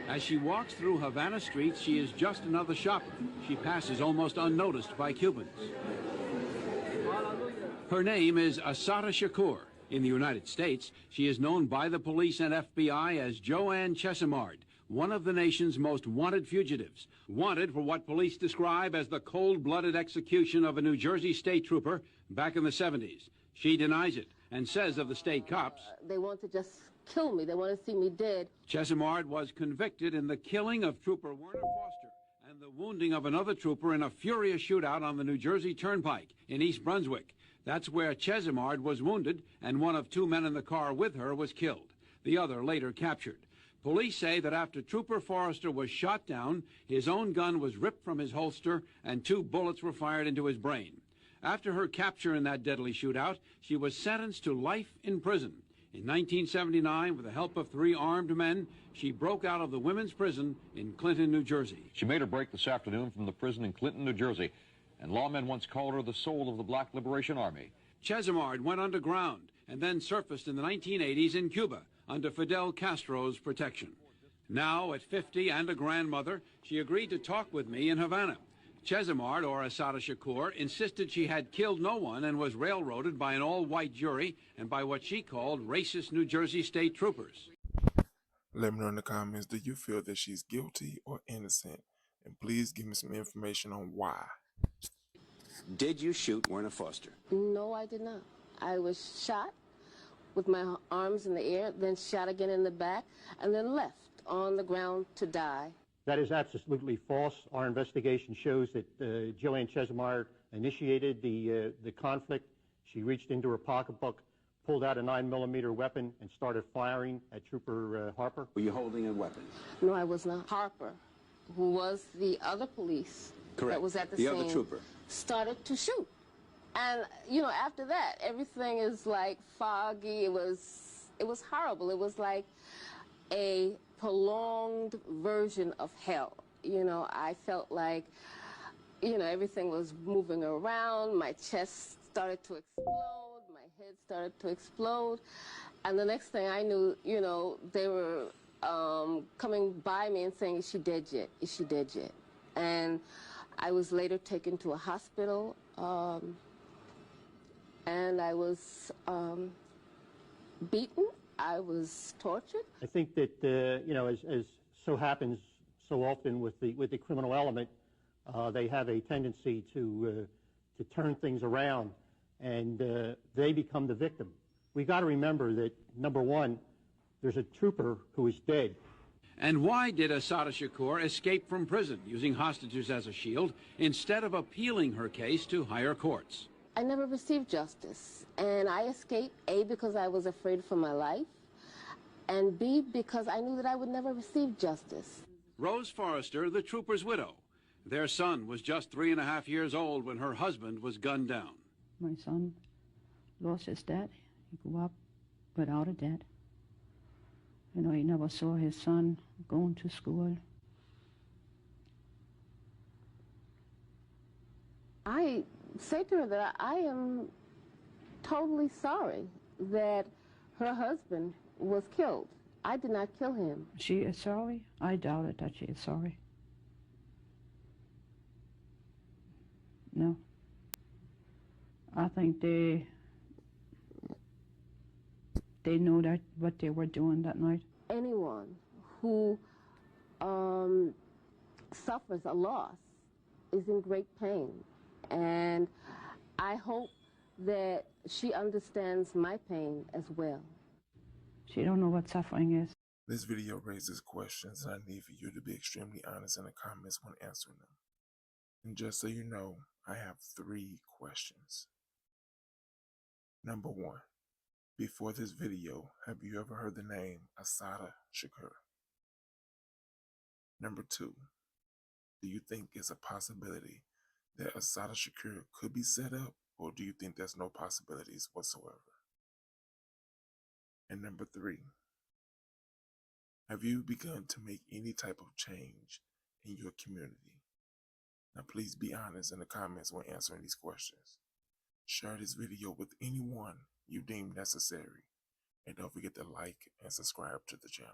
As she walks through Havana streets, she is just another shopper. She passes almost unnoticed by Cubans. Her name is Assata Shakur. In the United States, she is known by the police and FBI as Joanne Chesimard, one of the nation's most wanted fugitives. Wanted for what police describe as the cold-blooded execution of a New Jersey state trooper back in the 70s. She denies it and says of the state cops, they want to just kill me. They want to see me dead. Chesimard was convicted in the killing of Trooper Werner Foerster and the wounding of another trooper in a furious shootout on the New Jersey Turnpike in East Brunswick. That's where Chesimard was wounded, and one of two men in the car with her was killed. The other later captured. Police say that after Trooper Foerster was shot down, his own gun was ripped from his holster and 2 bullets were fired into his brain. After her capture in that deadly shootout, she was sentenced to life in prison. In 1979, with the help of 3 armed men, she broke out of the women's prison in Clinton, New Jersey. She made her break this afternoon from the prison in Clinton, New Jersey, and lawmen once called her the soul of the Black Liberation Army. Chesimard went underground and then surfaced in the 1980s in Cuba under Fidel Castro's protection. Now, at 50 and a grandmother, she agreed to talk with me in Havana. Chesimard, or Assata Shakur, insisted she had killed no one and was railroaded by an all-white jury and by what she called racist New Jersey state troopers. Let me know in the comments, do you feel that she's guilty or innocent? And please give me some information on why. Did you shoot Werner Foerster? No, I did not. I was shot with my arms in the air, then shot again in the back, and then left on the ground to die. That is absolutely false. Our investigation shows that Joanne Chesimard initiated the conflict. She reached into her pocketbook, pulled out a 9mm weapon, and started firing at Trooper Harper. Were you holding a weapon? No, I was not. Harper, who was the other police that was at the scene, other trooper, started to shoot. And, you know, after that, everything is like foggy. It was horrible. It was like a prolonged version of hell. You know, I felt like, you know, everything was moving around. My chest started to explode. My head started to explode. And the next thing I knew, you know, they were coming by me and saying, is she dead yet? Is she dead yet? And I was later taken to a hospital, and I was beaten. I was tortured. I think that, you know, as so happens so often with the criminal element, they have a tendency to turn things around, and they become the victim. We got to remember that, number one, there's a trooper who is dead. And why did Assata Shakur escape from prison using hostages as a shield instead of appealing her case to higher courts? I never received justice, and I escaped, A, because I was afraid for my life, and B, because I knew that I would never receive justice. Rose Foerster, the trooper's widow. Their son was just 3.5 years old when her husband was gunned down. My son lost his dad. He grew up without a dad. You know, he never saw his son going to school. I say to her that I am totally sorry that her husband was killed. I did not kill him. She is sorry? I doubt it that she is sorry. No. I think they know that what they were doing that night. Anyone who suffers a loss is in great pain, and I hope that she understands my pain as well. She don't know what suffering is. This video raises questions, and I need for you to be extremely honest in the comments when answering them. And just so you know, I have 3 questions. Number 1. Before this video, have you ever heard the name Assata Shakur? Number 2. Do you think it's a possibility that Assata Shakur could be set up, or do you think there's no possibilities whatsoever? And number 3. Have you begun to make any type of change in your community? Now please be honest in the comments when answering these questions. Share this video with anyone you deem necessary. And don't forget to like and subscribe to the channel.